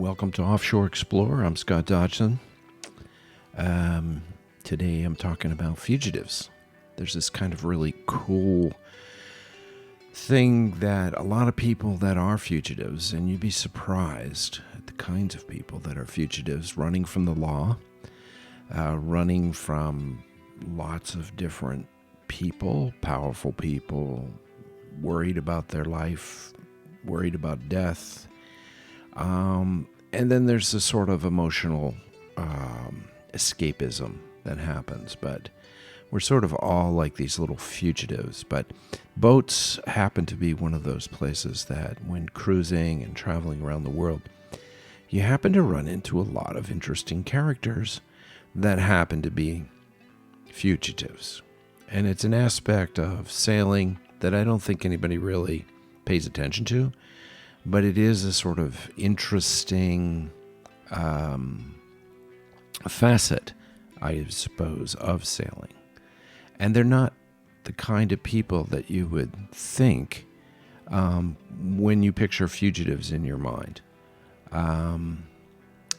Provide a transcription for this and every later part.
Welcome to Offshore Explorer. I'm Scott Dodgson. Today I'm talking about fugitives. There's this kind of really cool thing that a lot of people that are fugitives, and you'd be surprised at the kinds of people that are fugitives, running from the law, running from lots of different people, powerful people, worried about their life, worried about death. And then there's this sort of emotional escapism that happens. But we're sort of all like these little fugitives. But boats happen to be one of those places that when cruising and traveling around the world, you happen to run into a lot of interesting characters that happen to be fugitives. And it's an aspect of sailing that I don't think anybody really pays attention to. But it is a sort of interesting facet, I suppose, of sailing. And they're not the kind of people that you would think when you picture fugitives in your mind.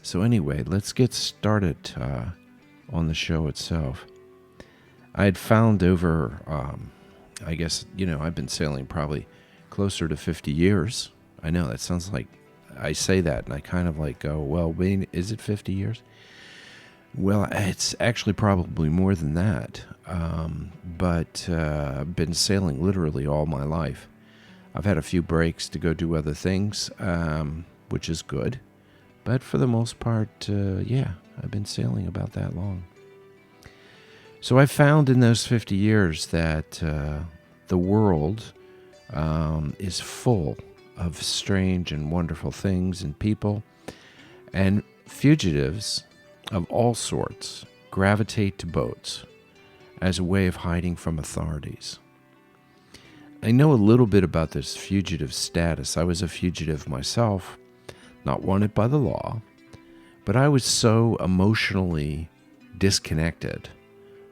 So anyway, let's get started on the show itself. I had found over, I've been sailing probably closer to 50 years. I know that sounds like I say that and I kind of like go, well, is it 50 years? Well, it's actually probably more than that. But I've been sailing literally all my life. I've had a few breaks to go do other things, which is good. But for the most part, I've been sailing about that long. So I found in those 50 years that the world is full of strange and wonderful things and people, and fugitives of all sorts gravitate to boats as a way of hiding from authorities. I know a little bit about this fugitive status. I was a fugitive myself, not wanted by the law, but I was so emotionally disconnected,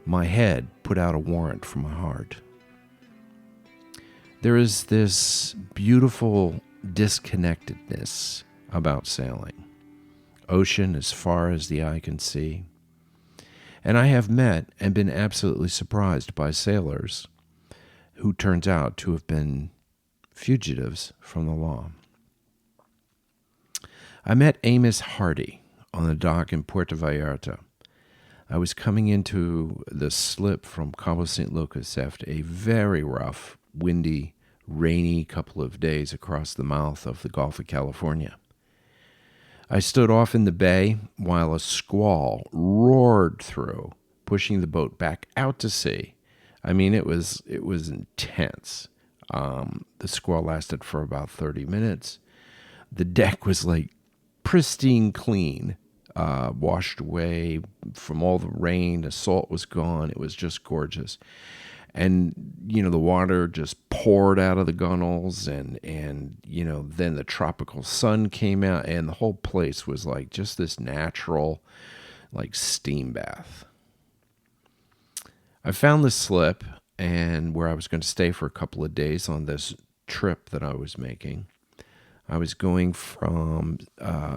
my head put out a warrant for my heart. There is this beautiful disconnectedness about sailing. Ocean as far as the eye can see. And I have met and been absolutely surprised by sailors who turns out to have been fugitives from the law. I met Amos Hardy on the dock in Puerto Vallarta. I was coming into the slip from Cabo San Lucas after a very rough, windy, rainy couple of days across the mouth of the Gulf of California. I stood off in the bay while a squall roared through, pushing the boat back out to sea. I mean, it was intense. The squall lasted for about 30 minutes. The deck was like pristine clean, washed away from all the rain. The salt was gone. It was just gorgeous. And, the water just poured out of the gunnels and then the tropical sun came out and the whole place was like just this natural, like steam bath. I found this slip and where I was going to stay for a couple of days on this trip that I was making. I was going from,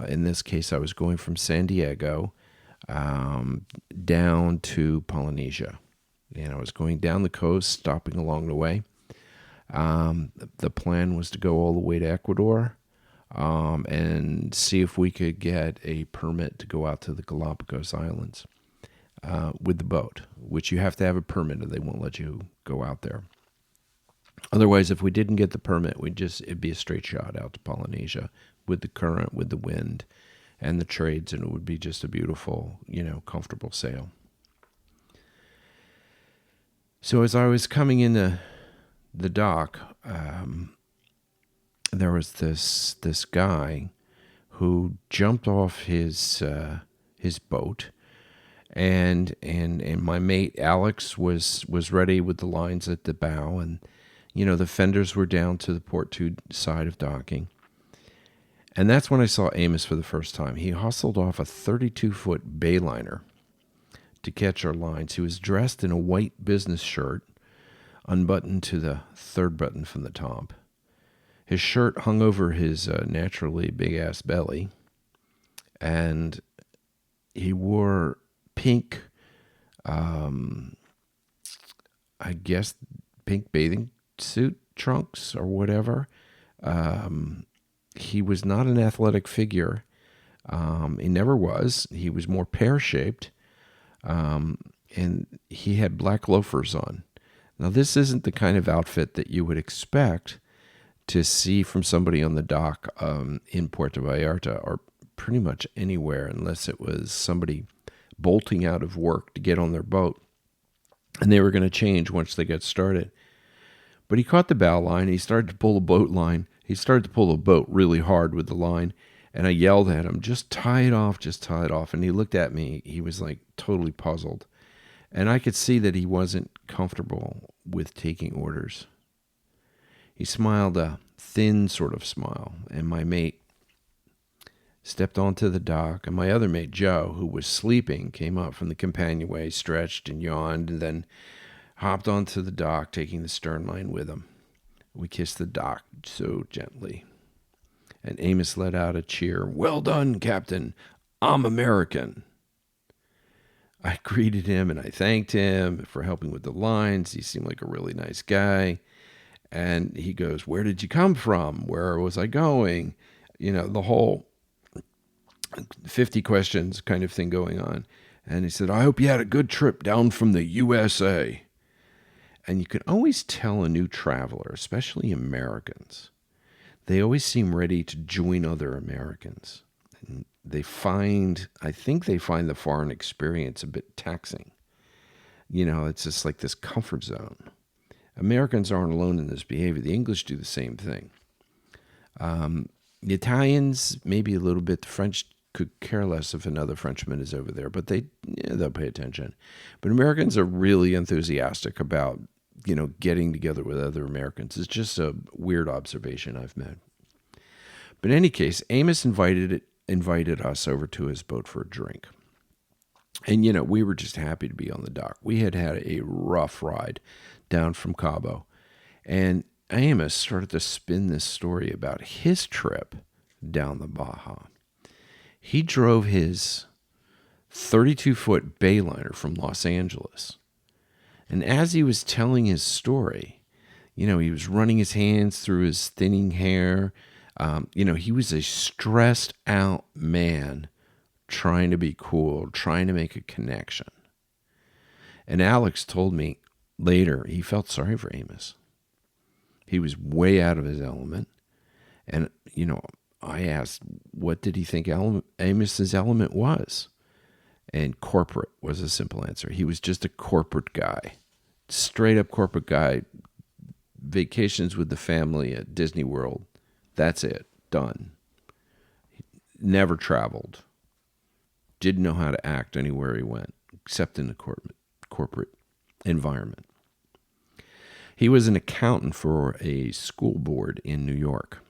in this case, I was going from San Diego down to Polynesia. And I was going down the coast, stopping along the way. The plan was to go all the way to Ecuador and see if we could get a permit to go out to the Galapagos Islands with the boat, which you have to have a permit or they won't let you go out there. Otherwise, if we didn't get the permit, it'd be a straight shot out to Polynesia with the current, with the wind, and the trades, and it would be just a beautiful, comfortable sail. So as I was coming into the dock, there was this guy who jumped off his boat, and my mate Alex was ready with the lines at the bow, and the fenders were down to the port side of docking. And that's when I saw Amos for the first time. He hustled off a 32-foot bayliner to catch our lines. He was dressed in a white business shirt, unbuttoned to the third button from the top. His shirt hung over his naturally big-ass belly, and he wore pink, I guess, pink bathing suit trunks or whatever. He was not an athletic figure. He never was. He was more pear-shaped, and he had black loafers on. Now, this isn't the kind of outfit that you would expect to see from somebody on the dock in Puerto Vallarta or pretty much anywhere, unless it was somebody bolting out of work to get on their boat, and they were going to change once they got started. But he caught the bow line. He started to pull the boat line. He started to pull the boat really hard with the line, and I yelled at him, just tie it off, just tie it off. And he looked at me. He was like totally puzzled. And I could see that he wasn't comfortable with taking orders. He smiled a thin sort of smile, and my mate stepped onto the dock, and my other mate, Joe, who was sleeping, came up from the companionway, stretched and yawned, and then hopped onto the dock, taking the stern line with him. We kissed the dock so gently, and Amos let out a cheer. "Well done, Captain. I'm American." I greeted him and I thanked him for helping with the lines. He seemed like a really nice guy. And he goes, "Where did you come from? Where was I going?" The whole 50 questions kind of thing going on. And he said, "I hope you had a good trip down from the USA." And you could always tell a new traveler, especially Americans. They always seem ready to join other Americans. And I think they find the foreign experience a bit taxing. It's just like this comfort zone. Americans aren't alone in this behavior. The English do the same thing. The Italians, maybe a little bit. The French could care less if another Frenchman is over there, but they'll pay attention. But Americans are really enthusiastic about, getting together with other Americans. It's just a weird observation I've made. But in any case, Amos invited us over to his boat for a drink. And, we were just happy to be on the dock. We had a rough ride down from Cabo. And Amos started to spin this story about his trip down the Baja. He drove his 32-foot Bayliner from Los Angeles. And as he was telling his story, he was running his hands through his thinning hair. He was a stressed out man trying to be cool, trying to make a connection. And Alex told me later he felt sorry for Amos. He was way out of his element. And, I asked, what did he think Amos's element was? And corporate was a simple answer. He was just a corporate guy, straight up corporate guy, vacations with the family at Disney World. That's it. Done. He never traveled. Didn't know how to act anywhere he went, except in the corporate environment. He was an accountant for a school board in New York.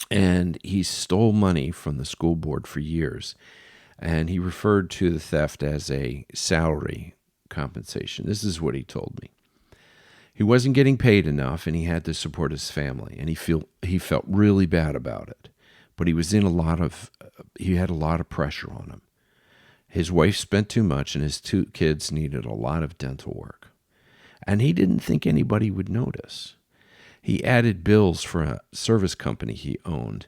And he stole money from the school board for years. And he referred to the theft as a salary compensation. This is what he told me. He wasn't getting paid enough, and he had to support his family, and he felt really bad about it. But he was he had a lot of pressure on him. His wife spent too much, and his 2 kids needed a lot of dental work. And he didn't think anybody would notice. He added bills for a service company he owned,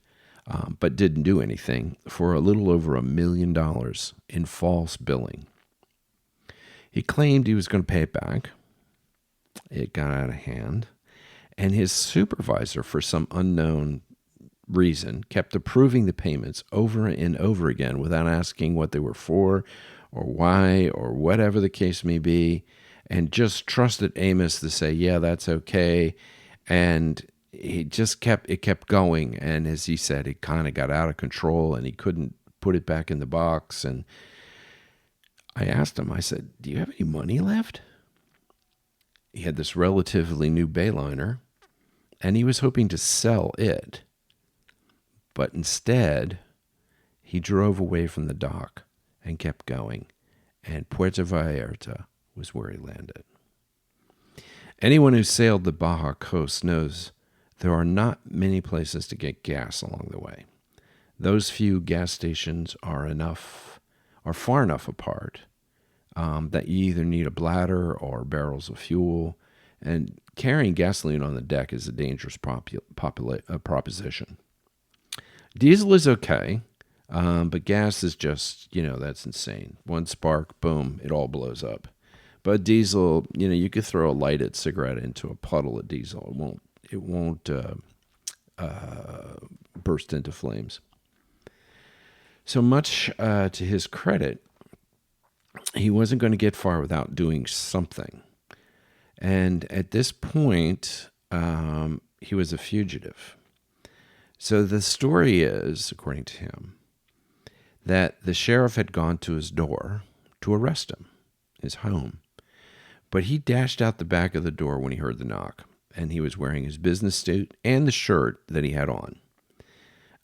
but didn't do anything, for a little over $1 million in false billing. He claimed he was going to pay it back. It got out of hand, and his supervisor, for some unknown reason, kept approving the payments over and over again without asking what they were for or why or whatever the case may be, and just trusted Amos to say, yeah, that's okay. And it kept going. And as he said, it kind of got out of control and he couldn't put it back in the box. And I asked him, I said, "Do you have any money left?" He had this relatively new Bayliner, and he was hoping to sell it. But instead, he drove away from the dock and kept going, and Puerto Vallarta was where he landed. Anyone who sailed the Baja coast knows there are not many places to get gas along the way. those few gas stations are far enough apart that you either need a bladder or barrels of fuel, and carrying gasoline on the deck is a dangerous proposition. Diesel is okay, but gas is just, that's insane. One spark, boom, it all blows up. But diesel, you could throw a lighted cigarette into a puddle of diesel. It won't burst into flames. So much to his credit, he wasn't going to get far without doing something. And at this point, he was a fugitive. So the story is, according to him, that the sheriff had gone to his door to arrest him, his home. But he dashed out the back of the door when he heard the knock, and he was wearing his business suit and the shirt that he had on.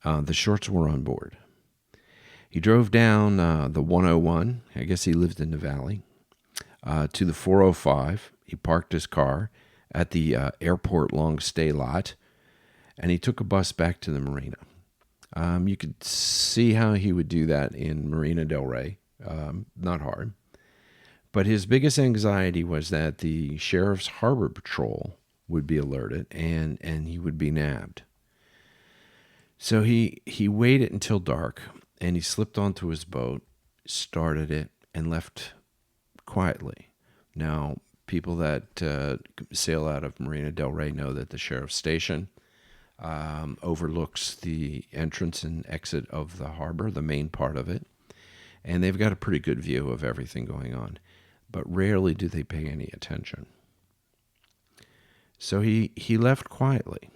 The shorts were on board. He drove down the 101, I guess he lived in the valley, to the 405. He parked his car at the airport long stay lot, and he took a bus back to the marina. You could see how he would do that in Marina del Rey. Not hard. But his biggest anxiety was that the sheriff's harbor patrol would be alerted and he would be nabbed. So he waited until dark, and he slipped onto his boat, started it, and left quietly. Now, people that sail out of Marina del Rey know that the sheriff's station overlooks the entrance and exit of the harbor, the main part of it, and they've got a pretty good view of everything going on. But rarely do they pay any attention. So he left quietly,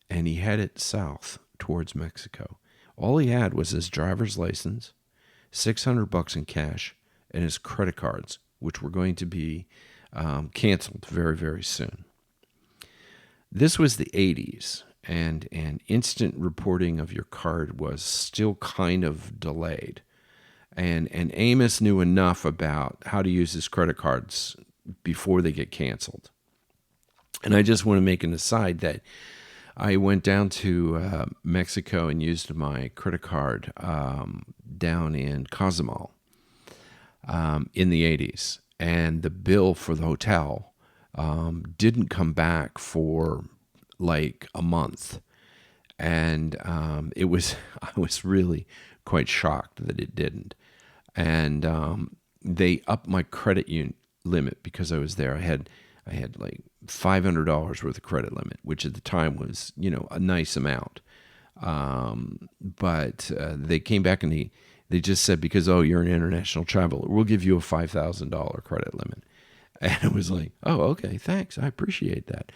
and he headed south towards Mexico. All he had was his driver's license, $600 in cash, and his credit cards, which were going to be canceled very, very soon. This was the 80s, and instant reporting of your card was still kind of delayed. And Amos knew enough about how to use his credit cards before they get canceled. And I just want to make an aside that I went down to Mexico and used my credit card down in Cozumel in the 80s. And the bill for the hotel didn't come back for like a month. And I was really quite shocked that it didn't. And they upped my credit limit because I was there. I had like $500 worth of credit limit, which at the time was, a nice amount. But they came back and they just said, because, you're an international traveler, we'll give you a $5,000 credit limit. And it was like, okay, thanks. I appreciate that.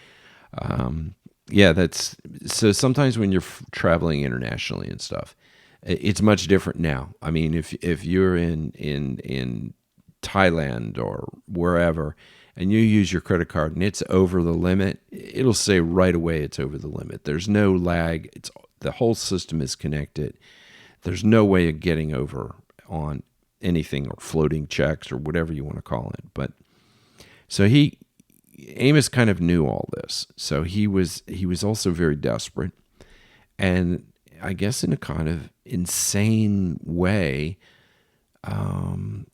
So sometimes when you're traveling internationally and stuff, it's much different now. I mean, if you're in Thailand or wherever, and you use your credit card and it's over the limit, it'll say right away it's over the limit. There's no lag. The whole system is connected. There's no way of getting over on anything, or floating checks, or whatever you want to call it. But so Amos kind of knew all this. So he was also very desperate, and I guess in a kind of insane way,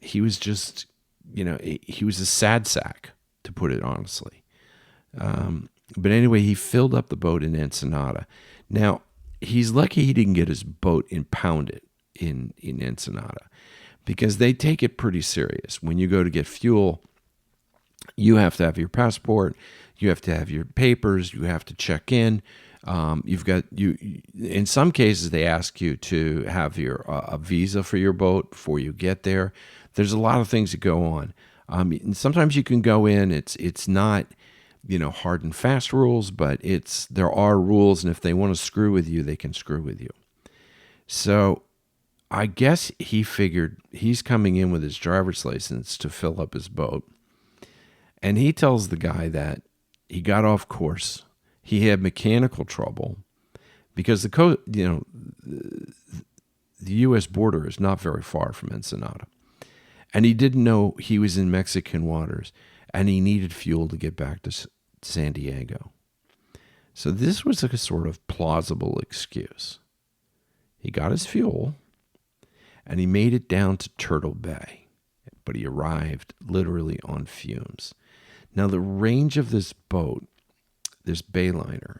he was just, he was a sad sack, to put it honestly. But anyway, he filled up the boat in Ensenada. Now, he's lucky he didn't get his boat impounded in Ensenada, because they take it pretty serious. When you go to get fuel, you have to have your passport, you have to have your papers, you have to check in. In some cases, they ask you to have a visa for your boat before you get there. There's a lot of things that go on. And sometimes you can go in. It's not, hard and fast rules, but there are rules, and if they want to screw with you, they can screw with you. So I guess he figured he's coming in with his driver's license to fill up his boat, and he tells the guy that he got off course. He had mechanical trouble because the U.S. border is not very far from Ensenada. And he didn't know he was in Mexican waters, and he needed fuel to get back to San Diego. So this was a sort of plausible excuse. He got his fuel, and he made it down to Turtle Bay, but he arrived literally on fumes. Now, the range of this boat, this Bayliner,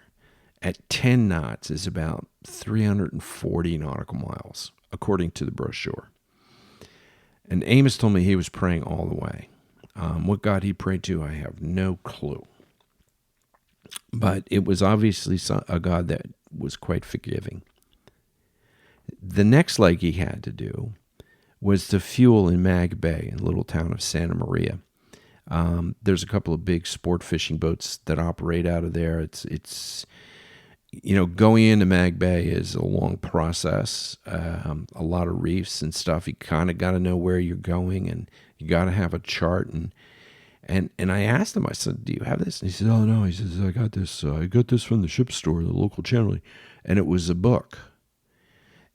at 10 knots is about 340 nautical miles, according to the brochure. And Amos told me he was praying all the way. What God he prayed to, I have no clue. But it was obviously a God that was quite forgiving. The next leg he had to do was to fuel in Mag Bay, in the little town of Santa Maria. There's a couple of big sport fishing boats that operate out of there. It's going into Mag Bay is a long process, a lot of reefs and stuff. You kind of got to know where you're going, and you got to have a chart. And I asked him, I said, "Do you have this?" And he said, "Oh no." He says, "I got this. I got this from the ship store, the local channel," and it was a book,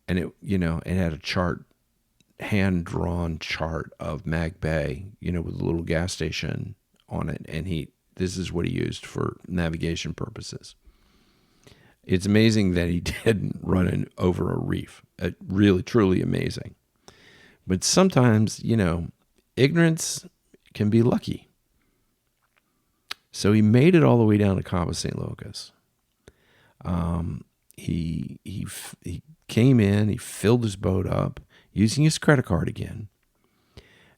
and it had a chart, hand-drawn chart of Mag Bay, with a little gas station on it, and this is what he used for navigation purposes. It's amazing that he didn't run over a reef. Really, truly amazing. But sometimes, ignorance can be lucky. So he made it all the way down to Cabo San Lucas. He came in, he filled his boat up using his credit card again,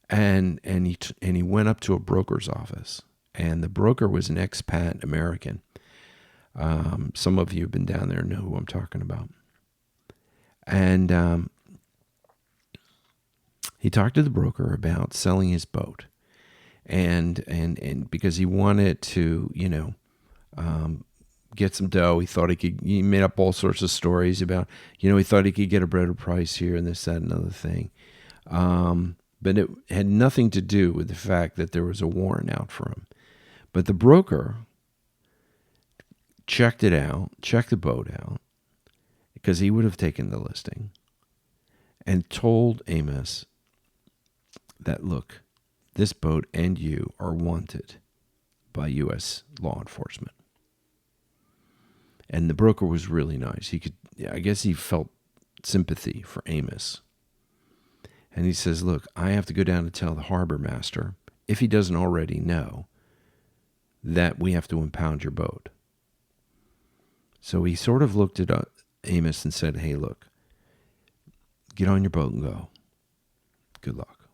and he went up to a broker's office, and the broker was an expat American. Some of you have been down there and know who I'm talking about. And he talked to the broker about selling his boat, and because he wanted to, get some dough. He thought he made up all sorts of stories about, he thought he could get a better price here and this, that, and another thing. But it had nothing to do with the fact that there was a warrant out for him. But the broker checked the boat out, because he would have taken the listing, and told Amos that, look, this boat and you are wanted by U.S. law enforcement. And the broker was really nice. I guess he felt sympathy for Amos. And he says, look, I have to go down to tell the harbor master, if he doesn't already know, that we have to impound your boat. So he sort of looked at Amos and said, hey, look, get on your boat and go. Good luck.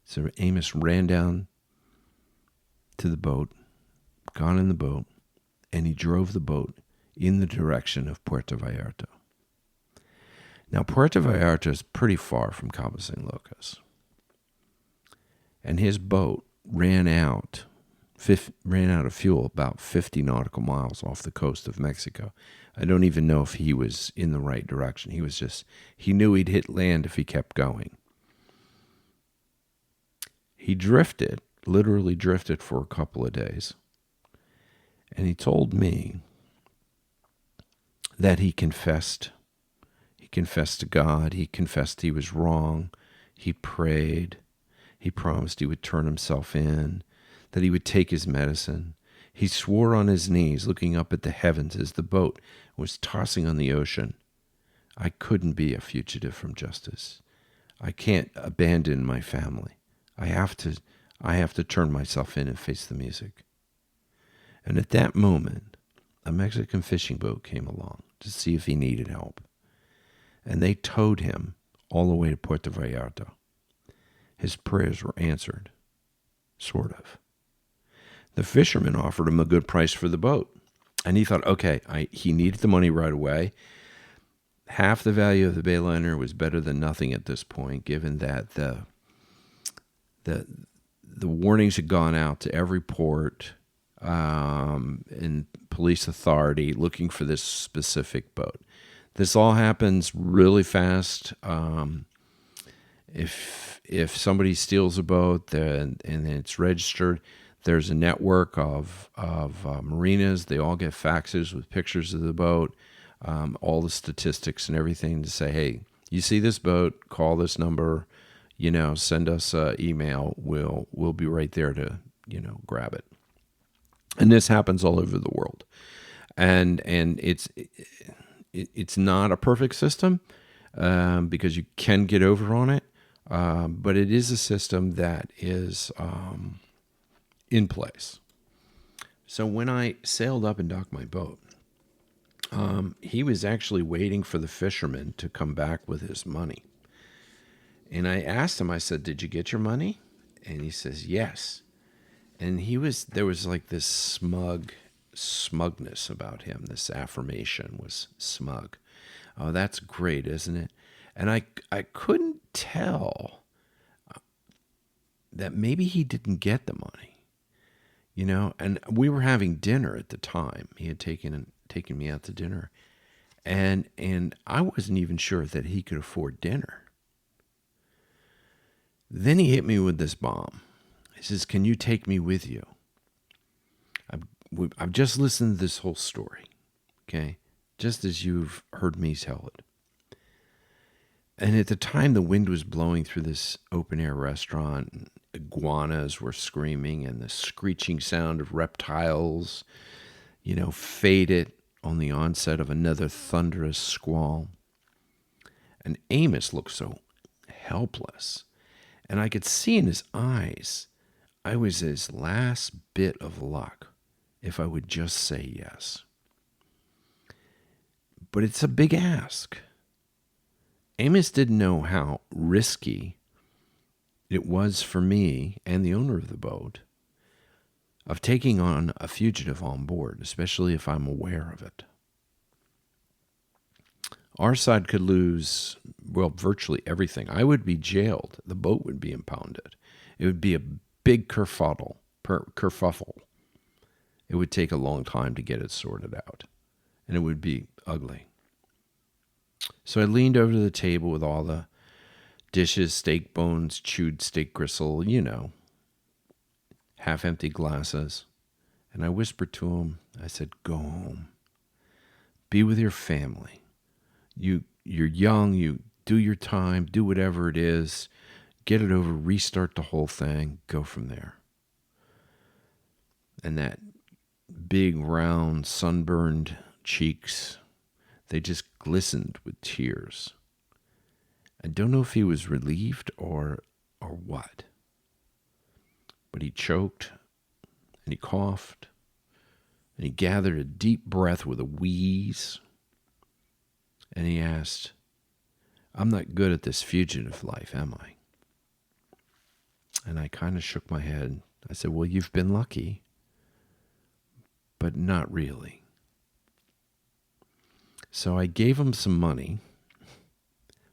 So Amos ran down to the boat, got in the boat, and he drove the boat in the direction of Puerto Vallarta. Now, Puerto Vallarta is pretty far from Cabo San Lucas. And his boat ran out of fuel about 50 nautical miles off the coast of Mexico. I don't even know if he was in the right direction. He knew he'd hit land if he kept going. He literally drifted for a couple of days. And he told me that he confessed. He confessed to God. He confessed he was wrong. He prayed. He promised he would turn himself in, that he would take his medicine. He swore on his knees, looking up at the heavens as the boat was tossing on the ocean, I couldn't be a fugitive from justice. I can't abandon my family. I have to turn myself in and face the music. And at that moment, a Mexican fishing boat came along to see if he needed help. And they towed him all the way to Puerto Vallarta. His prayers were answered. Sort of. The fisherman offered him a good price for the boat. And he thought, okay, he needed the money right away. Half the value of the Bayliner was better than nothing at this point, given that the warnings had gone out to every port and police authority looking for this specific boat. This all happens really fast. If somebody steals a boat and it's registered, there's a network of marinas. They all get faxes with pictures of the boat, all the statistics and everything to say, hey, you see this boat, call this number, send us an email. We'll be right there to, grab it. And this happens all over the world. And it's not a perfect system because you can get over on it, but it is a system that is in place. So when I sailed up and docked my boat, he was actually waiting for the fisherman to come back with his money. And I asked him, I said, "Did you get your money?" And he says, "Yes." And there was like this smugness about him. This affirmation was smug. Oh, that's great, isn't it? And I couldn't tell that maybe he didn't get the money, and we were having dinner at the time. He had taken me out to dinner, and I wasn't even sure that he could afford dinner. Then he hit me with this bomb. He says, "Can you take me with you?" I've just listened to this whole story, okay? Just as you've heard me tell it. And at the time, the wind was blowing through this open-air restaurant, and iguanas were screaming, and the screeching sound of reptiles, faded on the onset of another thunderous squall. And Amos looked so helpless. And I could see in his eyes, I was his last bit of luck if I would just say yes. But it's a big ask. Amos didn't know how risky it was for me and the owner of the boat of taking on a fugitive on board, especially if I'm aware of it. Our side could lose, virtually everything. I would be jailed. The boat would be impounded. It would be a big kerfuffle. It would take a long time to get it sorted out, and it would be ugly. So I leaned over to the table with all the dishes, steak bones, chewed steak gristle, half-empty glasses. And I whispered to him, I said, "Go home. Be with your family. You're young, you do your time, do whatever it is, get it over, restart the whole thing, go from there." And that big, round, sunburned cheeks, they just glistened with tears. I don't know if he was relieved or what. But he choked, and he coughed, and he gathered a deep breath with a wheeze. And he asked, "I'm not good at this fugitive life, am I?" And I kind of shook my head. I said, "Well, you've been lucky, but not really." So I gave him some money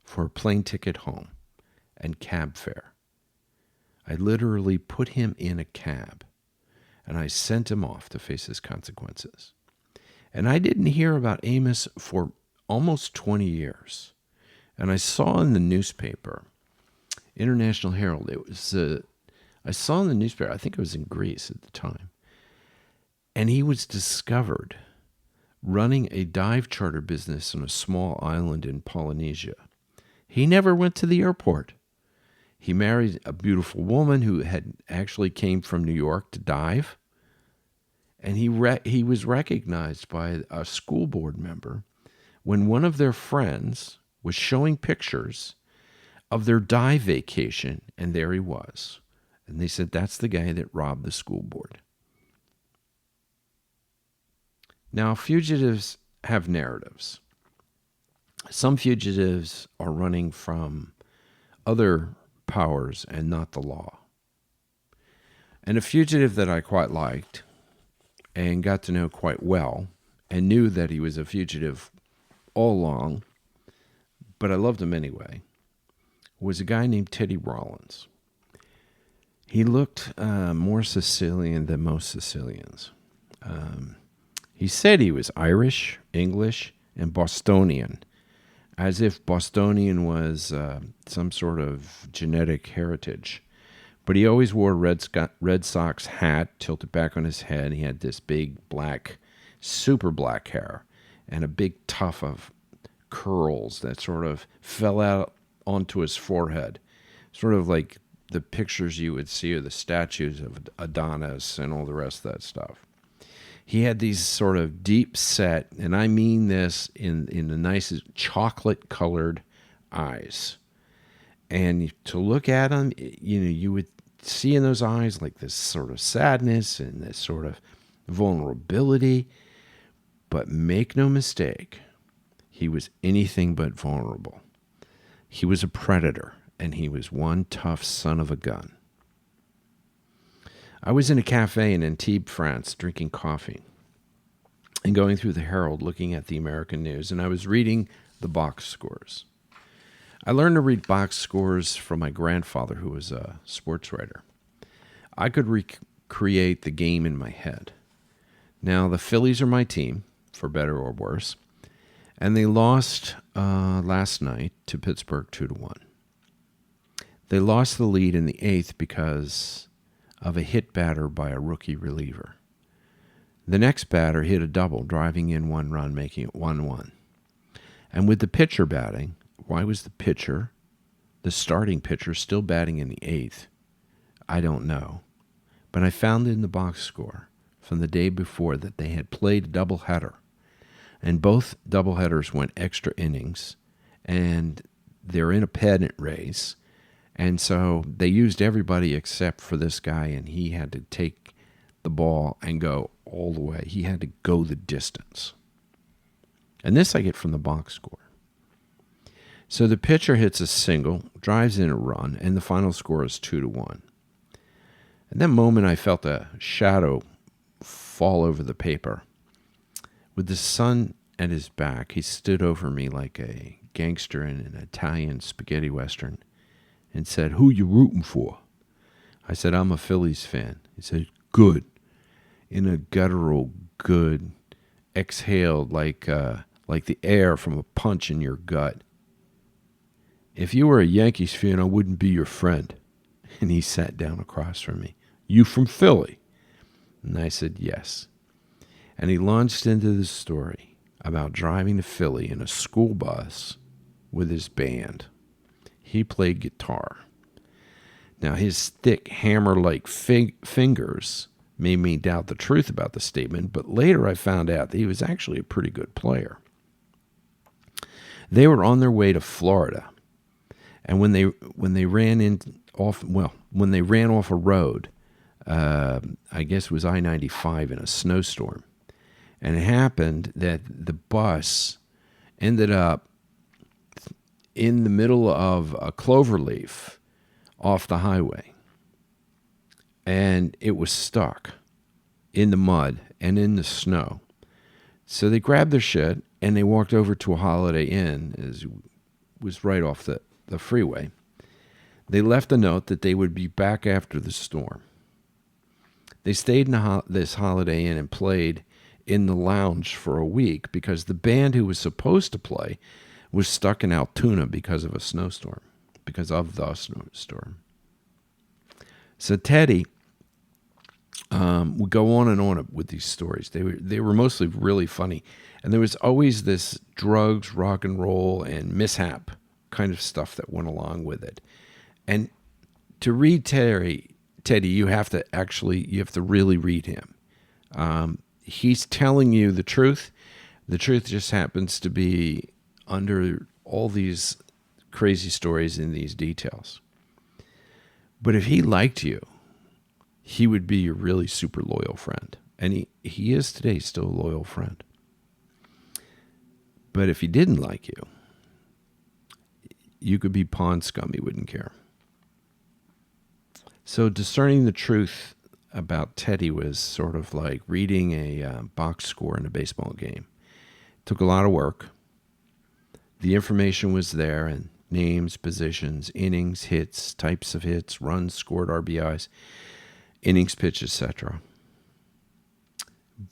for a plane ticket home and cab fare. I literally put him in a cab, and I sent him off to face his consequences. And I didn't hear about Amos for almost 20 years. And I saw in the newspaper, International Herald, I saw in the newspaper, I think it was in Greece at the time, and he was discovered running a dive charter business on a small island in Polynesia. He never went to the airport. He married a beautiful woman who had actually came from New York to dive. And he was recognized by a school board member when one of their friends was showing pictures of their dive vacation, and there he was. And they said, "That's the guy that robbed the school board." Now, fugitives have narratives. Some fugitives are running from other powers and not the law. And a fugitive that I quite liked and got to know quite well and knew that he was a fugitive all along, but I loved him anyway, was a guy named Teddy Rollins. He looked more Sicilian than most Sicilians. He said he was Irish, English, and Bostonian, as if Bostonian was some sort of genetic heritage. But he always wore a Red Sox hat tilted back on his head. He had this big black, super black hair and a big tuft of curls that sort of fell out onto his forehead, sort of like the pictures you would see of the statues of Adonis and all the rest of that stuff. He had these sort of deep set, and I mean this in the nicest, chocolate-colored eyes. And to look at him, you would see in those eyes like this sort of sadness and this sort of vulnerability. But make no mistake, he was anything but vulnerable. He was a predator, and he was one tough son of a gun. I was in a cafe in Antibes, France, drinking coffee and going through the Herald looking at the American news, and I was reading the box scores. I learned to read box scores from my grandfather, who was a sports writer. I could recreate the game in my head. Now, the Phillies are my team, for better or worse, and they lost last night to Pittsburgh 2-1. They lost the lead in the eighth because of a hit batter by a rookie reliever. The next batter hit a double, driving in one run, making it 1-1. And with the pitcher batting, why was the starting pitcher, still batting in the eighth? I don't know. But I found in the box score from the day before that they had played a doubleheader. And both doubleheaders went extra innings, and they're in a pennant race. And so they used everybody except for this guy, and he had to take the ball and go all the way. He had to go the distance. And this I get from the box score. So the pitcher hits a single, drives in a run, and the final score is 2-1. At that moment, I felt a shadow fall over the paper. With the sun at his back, he stood over me like a gangster in an Italian spaghetti western and said, "Who you rooting for?" I said, "I'm a Phillies fan." He said, "Good." In a guttural good, exhaled like the air from a punch in your gut. "If you were a Yankees fan, I wouldn't be your friend." And he sat down across from me. "You from Philly?" And I said, "Yes." And he launched into the story about driving to Philly in a school bus with his band. He played guitar. Now, his thick, hammer-like fingers made me doubt the truth about the statement, but later I found out that he was actually a pretty good player. They were on their way to Florida, and when they ran off a road, I guess it was I-95 in a snowstorm, and it happened that the bus ended up in the middle of a cloverleaf off the highway, and it was stuck in the mud and in the snow. So they grabbed their shit and they walked over to a Holiday Inn, as it was right off the freeway. They left a note that they would be back after the storm. They stayed in this Holiday Inn and played in the lounge for a week because the band who was supposed to play was stuck in Altoona because of the snowstorm. So Teddy would go on and on with these stories. They were mostly really funny. And there was always this drugs, rock and roll, and mishap kind of stuff that went along with it. And to read Teddy, you have to really read him. He's telling you the truth. The truth just happens to be under all these crazy stories and these details. But if he liked you, he would be your really super loyal friend. And he is today still a loyal friend. But if he didn't like you, you could be pond scum, he wouldn't care. So discerning the truth about Teddy was sort of like reading a box score in a baseball game. It took a lot of work. The information was there, and names, positions, innings, hits, types of hits, runs scored, RBIs, innings pitched, etc.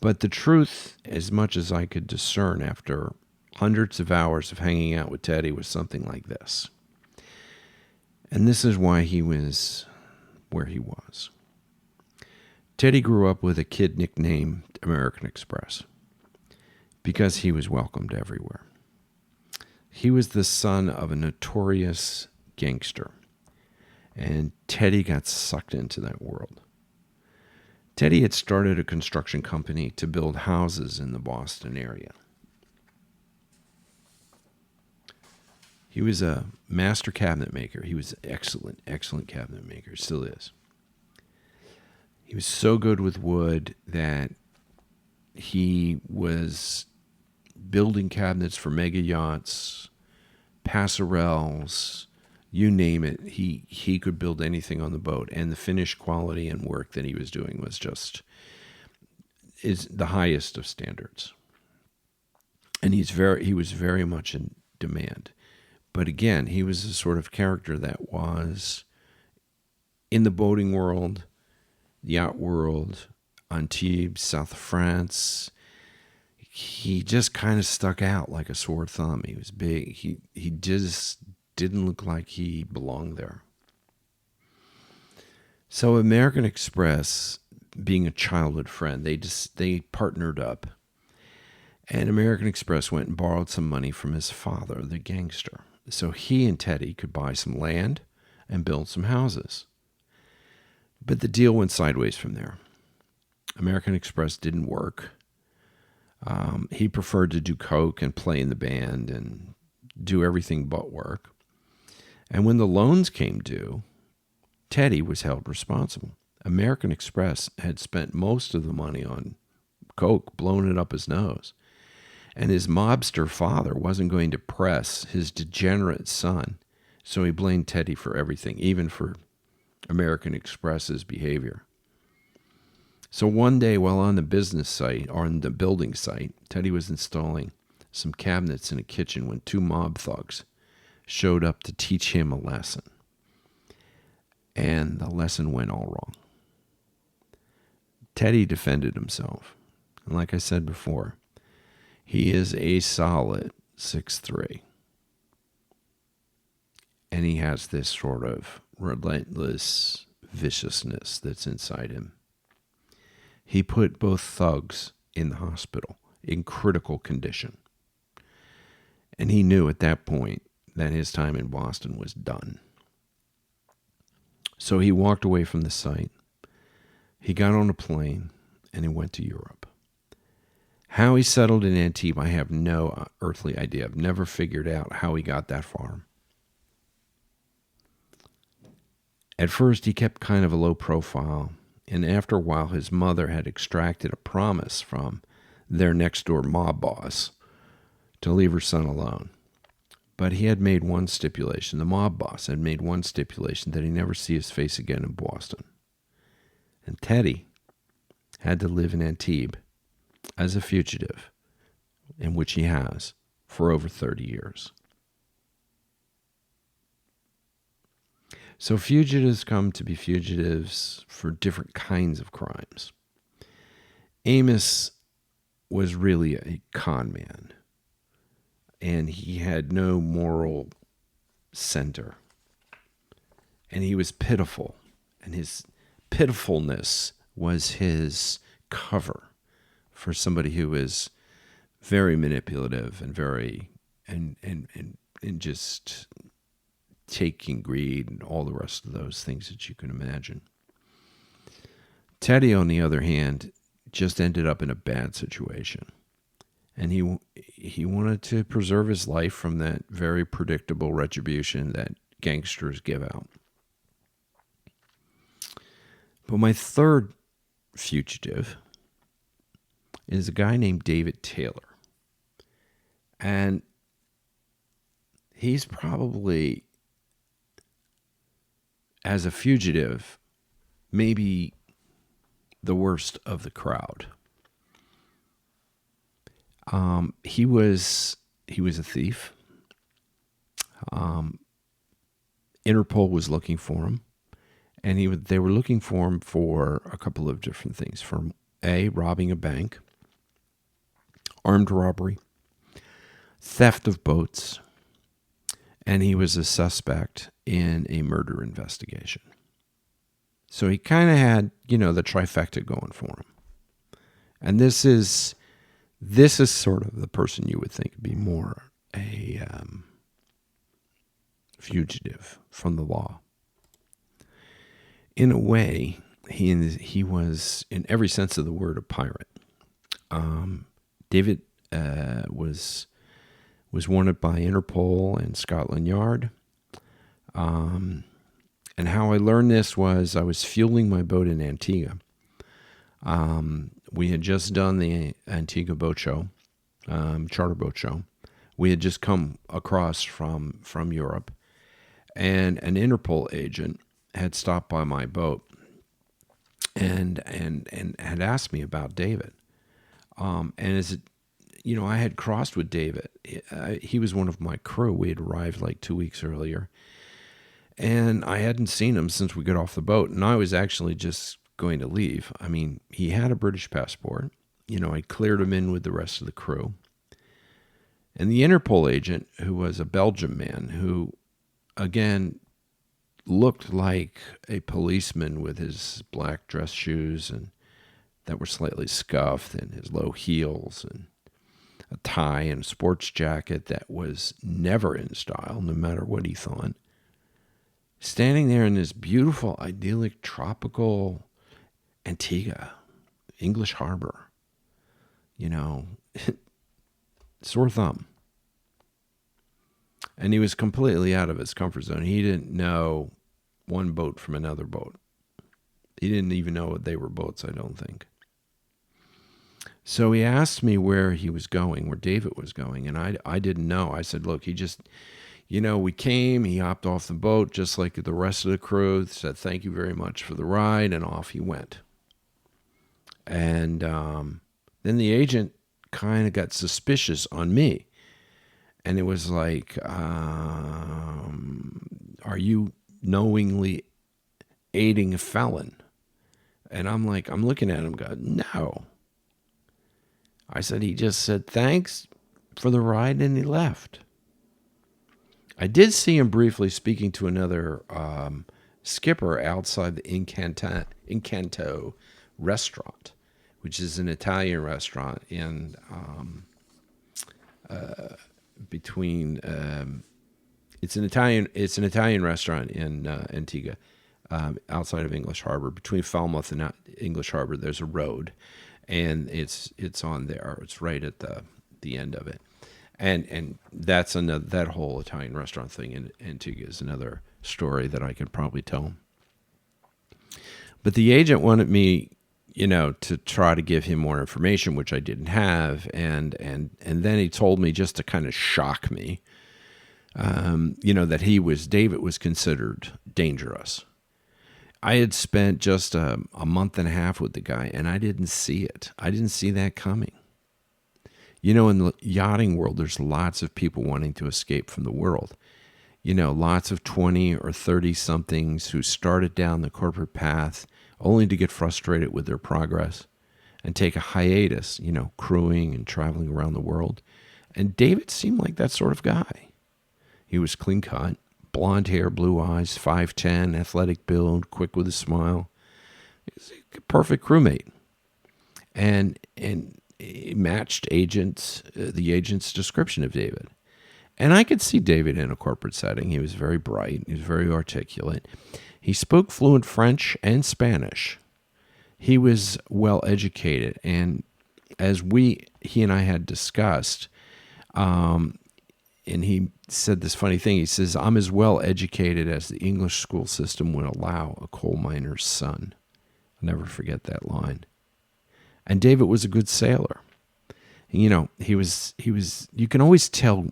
But the truth, as much as I could discern after hundreds of hours of hanging out with Teddy, was something like this. And this is why he was where he was. Teddy grew up with a kid nicknamed American Express because he was welcomed everywhere. He was the son of a notorious gangster, and Teddy got sucked into that world. Teddy had started a construction company to build houses in the Boston area. He was a master cabinet maker. He was an excellent cabinet maker. Still is. He was so good with wood that he was building cabinets for mega yachts, passerelles, you name it. He could build anything on the boat, and the finish quality and work that he was doing was just is the highest of standards. And he was very much in demand. But again, he was the sort of character that was in the boating world, the yacht world, Antibes, south of France. He just kind of stuck out like a sore thumb. He was big. He just didn't look like he belonged there. So American Express, being a childhood friend, they partnered up. And American Express went and borrowed some money from his father, the gangster. So he and Teddy could buy some land and build some houses. But the deal went sideways from there. American Express didn't work. He preferred to do coke and play in the band and do everything but work. And when the loans came due, Teddy was held responsible. American Express had spent most of the money on coke, blown it up his nose. And his mobster father wasn't going to press his degenerate son, so he blamed Teddy for everything, even for American Express's behavior. So one day while on the business site, or on the building site, Teddy was installing some cabinets in a kitchen when two mob thugs showed up to teach him a lesson. And the lesson went all wrong. Teddy defended himself. And like I said before, he is a solid 6'3". And he has this sort of relentless viciousness that's inside him. He put both thugs in the hospital in critical condition. And he knew at that point that his time in Boston was done. So he walked away from the site. He got on a plane and he went to Europe. How he settled in Antibes, I have no earthly idea. I've never figured out how he got that far. At first, he kept kind of a low profile, and after a while, his mother had extracted a promise from their next-door mob boss to leave her son alone. But he had made one stipulation. The mob boss had made one stipulation that he never see his face again in Boston. And Teddy had to live in Antibes as a fugitive, in which he has for over 30 years. So fugitives come to be fugitives for different kinds of crimes. Amos was really a con man, and he had no moral center. And he was pitiful, and his pitifulness was his cover for somebody who is very manipulative and very and just taking greed and all the rest of those things that you can imagine. Teddy, on the other hand, just ended up in a bad situation. And he wanted to preserve his life from that very predictable retribution that gangsters give out. But my third fugitive is a guy named David Taylor. And he's probably, as a fugitive, maybe the worst of the crowd. He was a thief. Interpol was looking for him, and they were looking for him for a couple of different things. For robbing a bank, armed robbery, theft of boats, and he was a suspect in a murder investigation. So he kind of had, the trifecta going for him. And this is sort of the person you would think would be more a fugitive from the law. In a way, he was, in every sense of the word, a pirate. David was wanted by Interpol and Scotland Yard. And how I learned this was I was fueling my boat in Antigua. We had just done the Antigua boat show, charter boat show. We had just come across from Europe, and an Interpol agent had stopped by my boat and had asked me about David. And as it, I had crossed with David. He was one of my crew. We had arrived like 2 weeks earlier, and I hadn't seen him since we got off the boat. And I was actually just going to leave. I mean, he had a British passport. I cleared him in with the rest of the crew. And the Interpol agent, who was a Belgian man, who, again, looked like a policeman with his black dress shoes and that were slightly scuffed, and his low heels, and a tie and a sports jacket that was never in style, no matter what he thought. Standing there in this beautiful, idyllic, tropical Antigua, English harbor, sore thumb. And he was completely out of his comfort zone. He didn't know one boat from another boat. He didn't even know they were boats, I don't think. So he asked me where he was going, where David was going, and I didn't know. I said, look, he just, we came, he hopped off the boat just like the rest of the crew, said thank you very much for the ride, and off he went. And then the agent kind of got suspicious on me. And it was like, are you knowingly aiding a felon? And I'm looking at him going, no. I said, he just said thanks for the ride and he left. I did see him briefly speaking to another skipper outside the Incanto restaurant, which is an Italian restaurant in between. It's an Italian restaurant in Antigua, outside of English Harbor, between Falmouth and English Harbor. There's a road, and it's on there. It's right at the end of it, and that's another, that whole Italian restaurant thing in Antigua is another story that I could probably tell. But the agent wanted me, to try to give him more information, which I didn't have, and then he told me, just to kind of shock me, that David was considered dangerous. I had spent just a month and a half with the guy, and I didn't see it. I didn't see that coming. In the yachting world, there's lots of people wanting to escape from the world. Lots of 20 or 30 somethings who started down the corporate path only to get frustrated with their progress and take a hiatus, crewing and traveling around the world. And David seemed like that sort of guy. He was clean cut, blonde hair, blue eyes, 5'10", athletic build, quick with a smile. He's a perfect crewmate. And he matched the agent's description of David. And I could see David in a corporate setting. He was very bright. He was very articulate. He spoke fluent French and Spanish. He was well educated. And as he and I had discussed, and he said this funny thing. He says, I'm as well educated as the English school system would allow a coal miner's son. I'll never forget that line. And David was a good sailor. He was, you can always tell,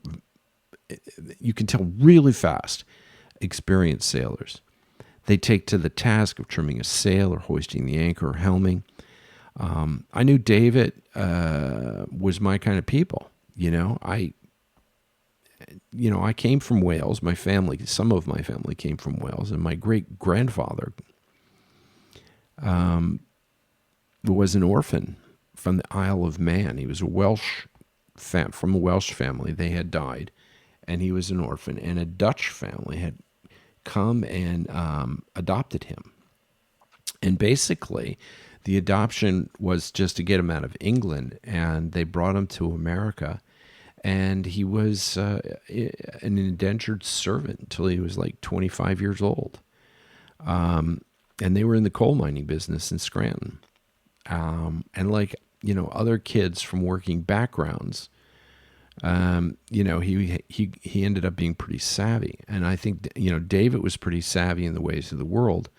you can tell really fast experienced sailors. They take to the task of trimming a sail or hoisting the anchor or helming. I knew David was my kind of people. I came from Wales. Some of my family came from Wales, and my great-grandfather was an orphan from the Isle of Man. He was from a Welsh family. They had died, and he was an orphan, and a Dutch family had come and adopted him. And basically, the adoption was just to get him out of England, and they brought him to America. And he was an indentured servant until he was like 25 years old. and they were in the coal mining business in Scranton. And like, other kids from working backgrounds, he ended up being pretty savvy. And I think, David was pretty savvy in the ways of the world,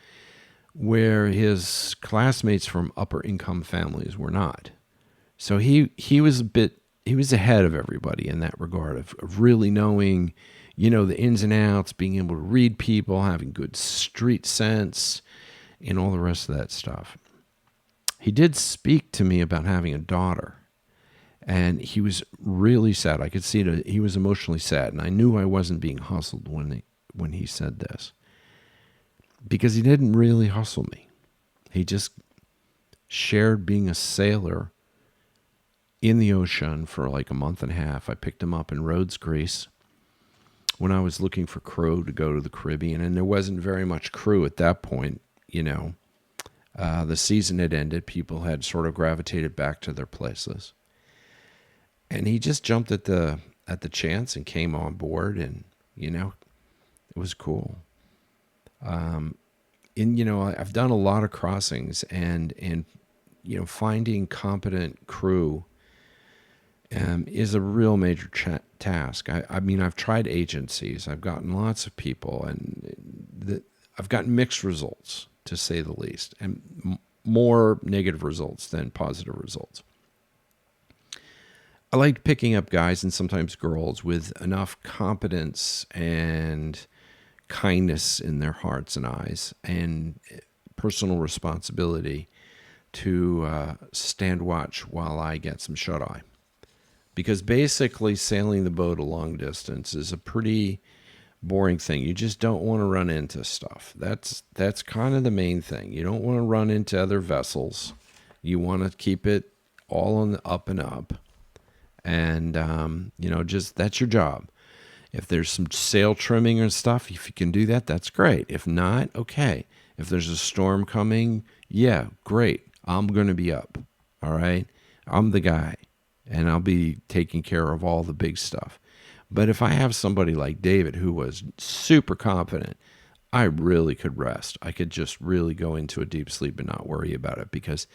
where his classmates from upper income families were not. So he was ahead of everybody in that regard of really knowing, the ins and outs, being able to read people, having good street sense, and all the rest of that stuff. He did speak to me about having a daughter, and he was really sad. I could see that he was emotionally sad, and I knew I wasn't being hustled when he said this, because he didn't really hustle me. He just shared being a sailor in the ocean for like a month and a half. I picked him up in Rhodes, Greece, when I was looking for crew to go to the Caribbean, and there wasn't very much crew at that point. The season had ended. People had sort of gravitated back to their places. And he just jumped at the chance and came on board, and, it was cool. I've done a lot of crossings, and finding competent crew is a real major task. I've tried agencies. I've gotten lots of people, and I've gotten mixed results, to say the least, and more negative results than positive results. I like picking up guys, and sometimes girls, with enough competence and kindness in their hearts and eyes, and personal responsibility to stand watch while I get some shut-eye. Because basically sailing the boat a long distance is a pretty boring thing. You just don't want to run into stuff. That's kind of the main thing. You don't want to run into other vessels. You want to keep it all on the up and up. And, just that's your job. If there's some sail trimming or stuff, if you can do that, that's great. If not, okay. If there's a storm coming, yeah, great. I'm going to be up. All right. I'm the guy, and I'll be taking care of all the big stuff. But if I have somebody like David, who was super confident, I really could rest. I could just really go into a deep sleep and not worry about it, because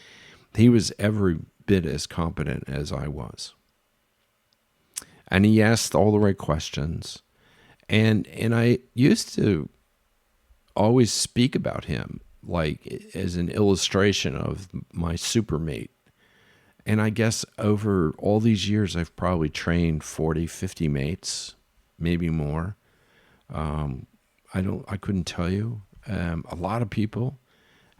he was every bit as competent as I was. And he asked all the right questions. And I used to always speak about him like as an illustration of my supermate. And I guess over all these years, I've probably trained 40, 50 mates, maybe more. I couldn't tell you. A lot of people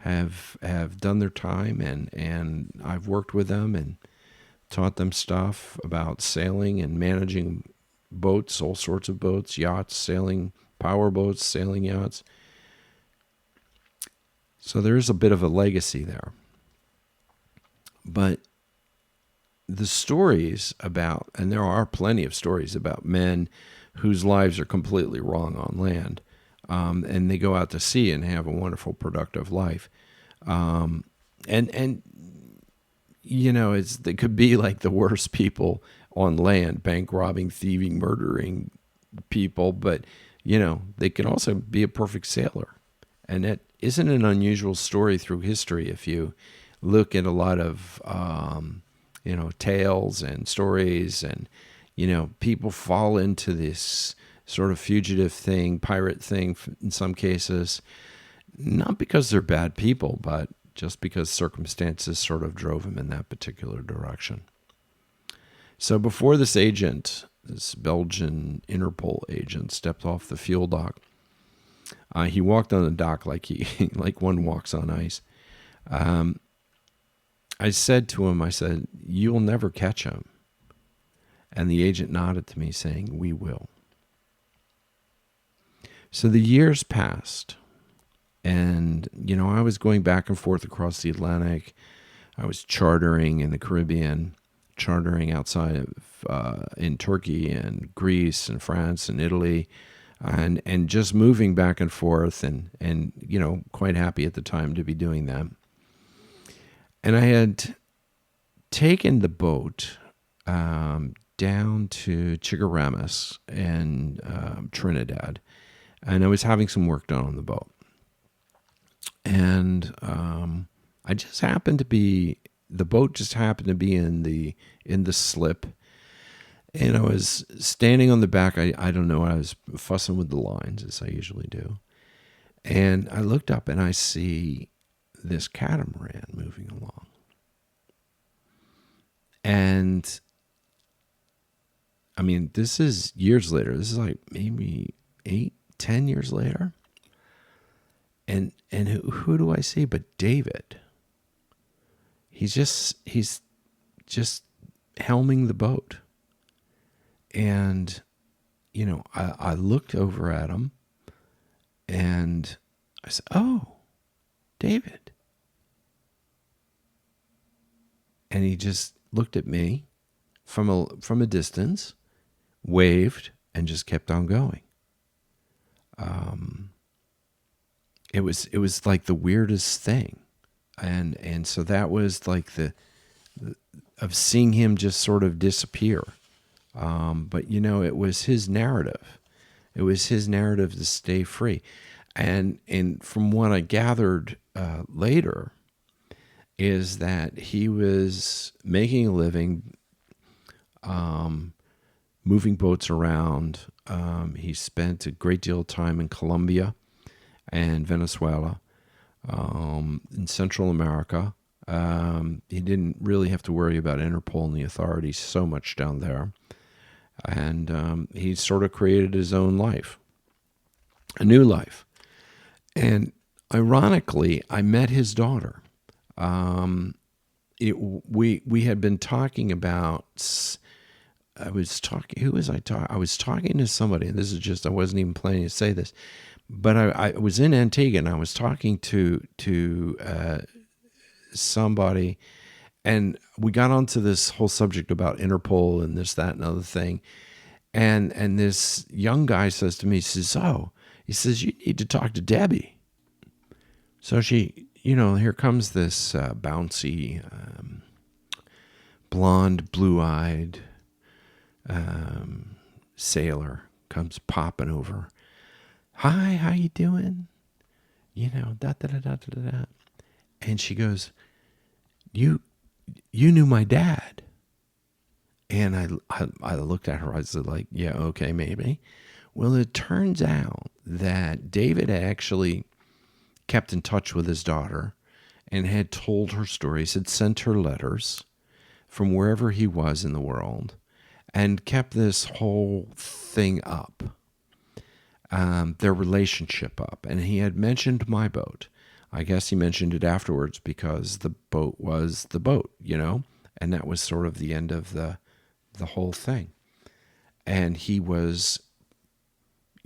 have done their time, and I've worked with them and taught them stuff about sailing and managing boats, all sorts of boats, yachts, sailing power boats, sailing yachts. So there's a bit of a legacy there. But the stories about, and there are plenty of stories about men whose lives are completely wrong on land, and they go out to sea and have a wonderful, productive life. They could be like the worst people on land, bank robbing, thieving, murdering people, but, they can also be a perfect sailor. And that isn't an unusual story through history. If you look at a lot of, tales and stories, and, people fall into this sort of fugitive thing, pirate thing in some cases, not because they're bad people, but just because circumstances sort of drove him in that particular direction. So before this Belgian Interpol agent, stepped off the fuel dock, he walked on the dock like one walks on ice. I said to him, "You'll never catch him." And the agent nodded to me, saying, "We will." So the years passed. And, I was going back and forth across the Atlantic. I was chartering in the Caribbean, chartering outside of in Turkey and Greece and France and Italy, and just moving back and forth, and quite happy at the time to be doing that. And I had taken the boat down to Chigaramas and Trinidad, and I was having some work done on the boat. and I just happened to be the boat just happened to be in the slip, and I was standing on the back. I don't know. I was fussing with the lines as I usually do, and I looked up and I see this catamaran moving along, and I mean, this is years later. This is like maybe 8, 10 years later. And who do I see but David? He's just helming the boat. And, I looked over at him and I said, "Oh, David." And he just looked at me from a distance, waved, and just kept on going. It was like the weirdest thing, and so that was like the of seeing him just sort of disappear. But it was his narrative. It was his narrative to stay free, and from what I gathered later, is that he was making a living, moving boats around. He spent a great deal of time in Colombia and Venezuela, in Central America. He didn't really have to worry about Interpol and the authorities so much down there. And he sort of created his own life, a new life. And ironically, I met his daughter. We had been talking about. I was talking. Who was I talking? I was talking to somebody, and this is just. I wasn't even planning to say this, but I was in Antigua, and I was talking to somebody, and we got onto this whole subject about Interpol and this, that, and other thing, and this young guy says to me, he says, "You need to talk to Debbie." So she, here comes this bouncy, blonde, blue-eyed sailor comes popping over. "Hi, how you doing?" Da da da da da da. And she goes, "You knew my dad." And I looked at her. I was like, "Yeah, okay, maybe." Well, it turns out that David had actually kept in touch with his daughter and had told her stories, had sent her letters from wherever he was in the world, and kept this whole thing up, their relationship up. And he had mentioned my boat. I guess he mentioned it afterwards because the boat was the boat, and that was sort of the end of the whole thing. And he was,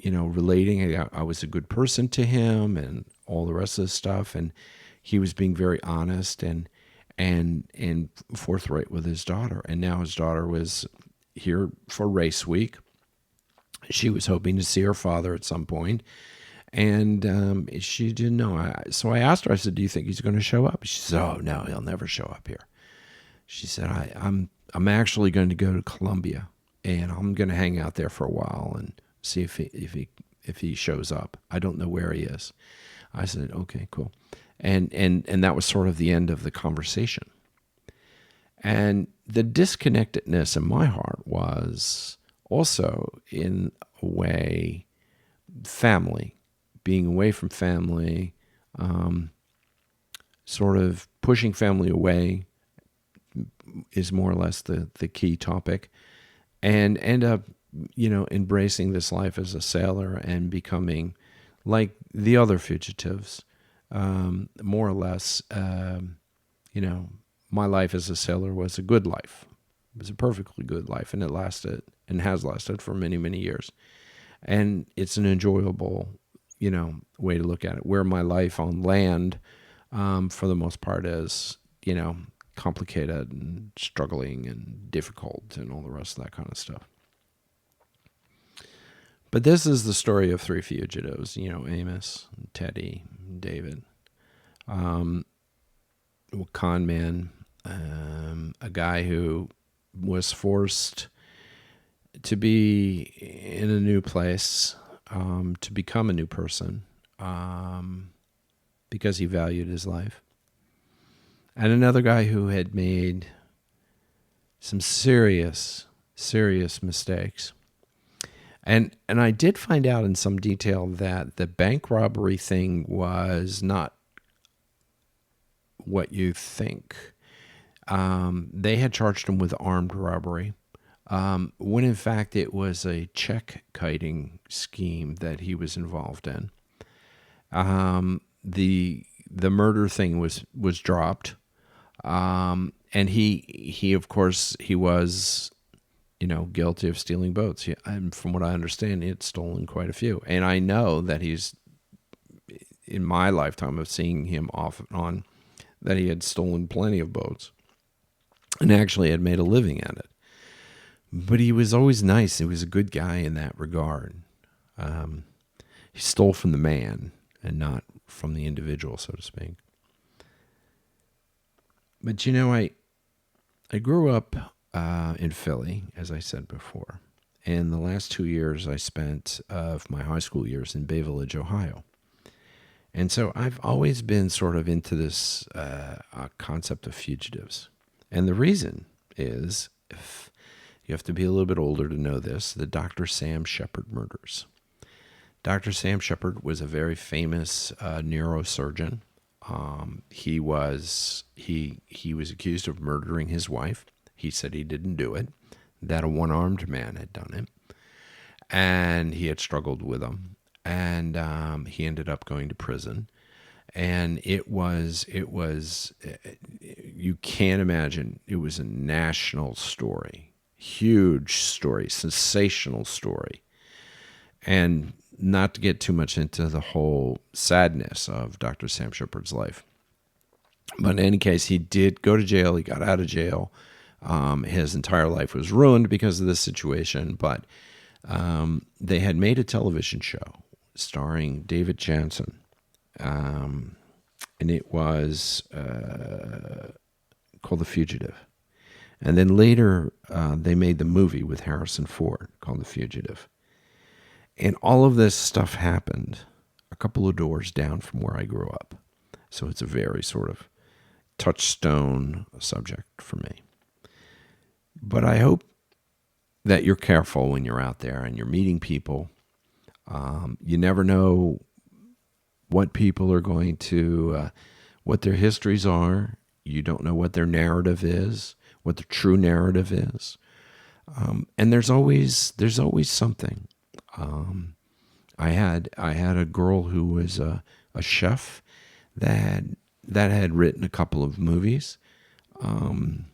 relating, I was a good person to him and all the rest of the stuff. And he was being very honest and forthright with his daughter. And now his daughter was here for race week. She was hoping to see her father at some point, and she didn't know. So I asked her, I said, "Do you think he's going to show up?" She said, "Oh, no, he'll never show up here." She said, I'm actually going to go to Colombia, and I'm going to hang out there for a while and see if he shows up. I don't know where he is." I said, "Okay, cool." And that was sort of the end of the conversation. And the disconnectedness in my heart was also, in a way, family, being away from family, sort of pushing family away is more or less the key topic, and end up, embracing this life as a sailor and becoming like the other fugitives, more or less. My life as a sailor was a good life. It was a perfectly good life, and it lasted and has lasted for many, many years. And it's an enjoyable, way to look at it. Where my life on land, for the most part, is, complicated and struggling and difficult and all the rest of that kind of stuff. But this is the story of three fugitives, Amos, Teddy, David. Con man, a guy who was forced to be in a new place, to become a new person, because he valued his life. And another guy who had made some serious mistakes. And I did find out in some detail that the bank robbery thing was not what you think. They had charged him with armed robbery, when in fact it was a check kiting scheme that he was involved in. The murder thing was dropped, and he of course he was, guilty of stealing boats. And from what I understand, he had stolen quite a few. And I know that he's, in my lifetime of seeing him off and on, that he had stolen plenty of boats and actually had made a living at it. But he was always nice. He was a good guy in that regard. He stole from the man and not from the individual, so to speak. But I grew up in Philly, as I said before. And the last 2 years I spent of my high school years in Bay Village, Ohio. And so I've always been sort of into this concept of fugitives. And the reason is, if you have to be a little bit older to know this, the Dr. Sam Shepard murders. Dr. Sam Shepard was a very famous neurosurgeon. He was accused of murdering his wife. He said he didn't do it, that a one-armed man had done it, and he had struggled with him, and he ended up going to prison. And it was you can't imagine, it was a national story, huge story, sensational story. And not to get too much into the whole sadness of Dr. Sam Shepard's life, but in any case, he did go to jail. He got out of jail. His entire life was ruined because of this situation, but they had made a television show starring David Jansen, and it was called The Fugitive. And then later, they made the movie with Harrison Ford called The Fugitive. And all of this stuff happened a couple of doors down from where I grew up. So it's a very sort of touchstone subject for me. But I hope that you're careful when you're out there and you're meeting people. You never know what people are going to, what their histories are. You don't know what their narrative is, what their true narrative is. And there's always something. I had a girl who was a chef that had written a couple of movies. And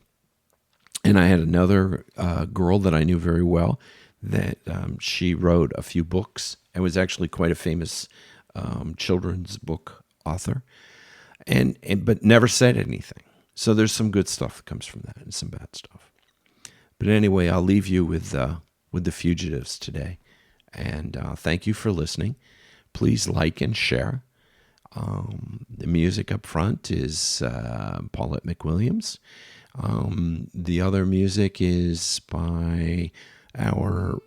I had another girl that I knew very well that she wrote a few books and was actually quite a famous children's book author, but never said anything. So there's some good stuff that comes from that and some bad stuff. But anyway, I'll leave you with the Fugitives today. And thank you for listening. Please like and share. The music up front is Paulette McWilliams. The other music is by our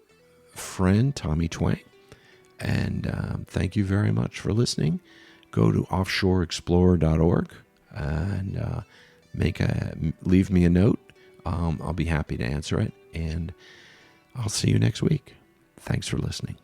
friend Tommy Twang. And thank you very much for listening. Go to offshoreexplorer.org and leave me a note. I'll be happy to answer it. And I'll see you next week. Thanks for listening.